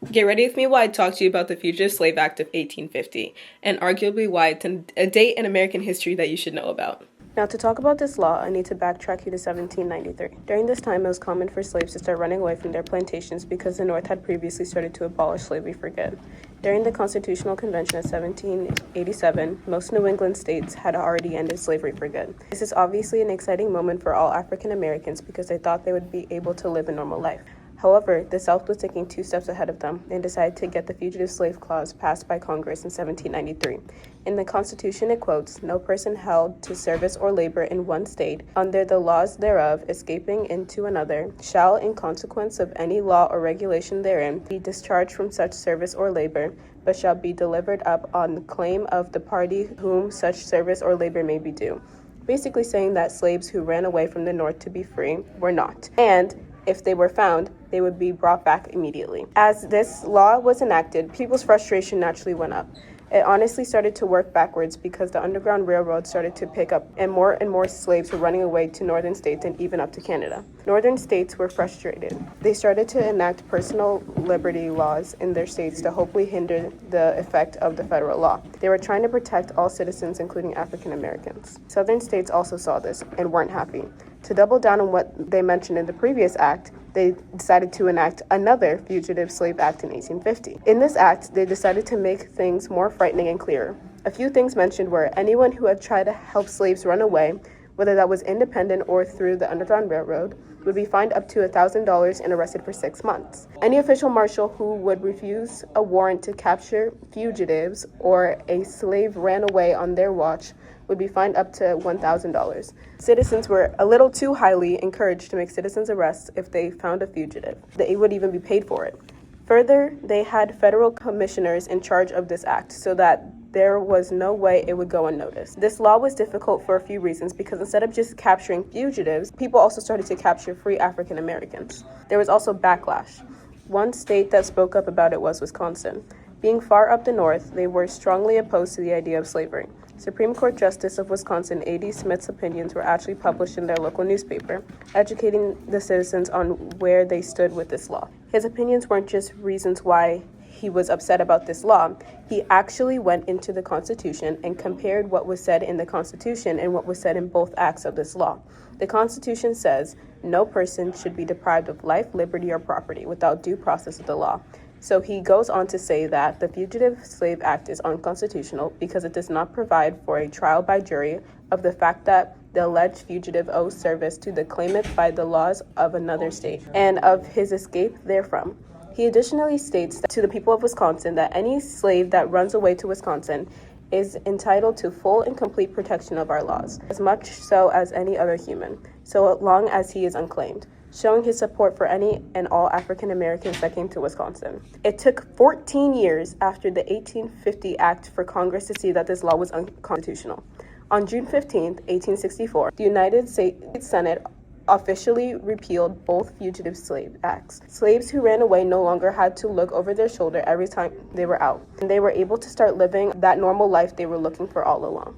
Get ready with me while I talk to you about the Fugitive Slave Act of 1850, and arguably why it's a date in American history that you should know about. Now, to talk about this law, I need to backtrack you to 1793. During this time, it was common for slaves to start running away from their plantations because the North had previously started to abolish slavery for good. During the Constitutional Convention of 1787, most New England states had already ended slavery for good. This is obviously an exciting moment for all African Americans because they thought they would be able to live a normal life. However, the South was taking 2 steps ahead of them and decided to get the Fugitive Slave Clause passed by Congress in 1793. In the Constitution, it quotes, "No person held to service or labor in one state, under the laws thereof, escaping into another, shall, in consequence of any law or regulation therein, be discharged from such service or labor, but shall be delivered up on the claim of the party whom such service or labor may be due." Basically saying that slaves who ran away from the North to be free were not. And if they were found, they would be brought back immediately. As this law was enacted, people's frustration naturally went up. It honestly started to work backwards because the Underground Railroad started to pick up and more slaves were running away to northern states and even up to Canada. Northern states were frustrated. They started to enact personal liberty laws in their states to hopefully hinder the effect of the federal law. They were trying to protect all citizens, including African Americans. Southern states also saw this and weren't happy. To double down on what they mentioned in the previous act, they decided to enact another Fugitive Slave Act in 1850. In this act, they decided to make things more frightening and clearer. A few things mentioned were anyone who had tried to help slaves run away, whether that was independent or through the Underground Railroad, would be fined up to $1,000 and arrested for 6 months. Any official marshal who would refuse a warrant to capture fugitives or a slave ran away on their watch would be fined up to $1,000. Citizens were a little too highly encouraged to make citizens arrests if they found a fugitive. They would even be paid for it. Further, they had federal commissioners in charge of this act so that there was no way it would go unnoticed. This law was difficult for a few reasons because instead of just capturing fugitives, people also started to capture free African Americans. There was also backlash. One state that spoke up about it was Wisconsin. Being far up the north, they were strongly opposed to the idea of slavery. Supreme Court Justice of Wisconsin A.D. Smith's opinions were actually published in their local newspaper, educating the citizens on where they stood with this law. His opinions weren't just reasons why he was upset about this law. He actually went into the Constitution and compared what was said in the Constitution and what was said in both acts of this law. The Constitution says, "No person should be deprived of life, liberty, or property without due process of the law." So he goes on to say that the Fugitive Slave Act is unconstitutional because it does not provide for a trial by jury of the fact that the alleged fugitive owes service to the claimant by the laws of another state and of his escape therefrom. He additionally states to the people of Wisconsin that any slave that runs away to Wisconsin is entitled to full and complete protection of our laws, as much so as any other human, so long as he is unclaimed, showing his support for any and all African Americans that came to Wisconsin. It took 14 years after the 1850 Act for Congress to see that this law was unconstitutional. On June 15, 1864, the United States Senate officially repealed both Fugitive Slave Acts. Slaves who ran away no longer had to look over their shoulder every time they were out, and they were able to start living that normal life they were looking for all along.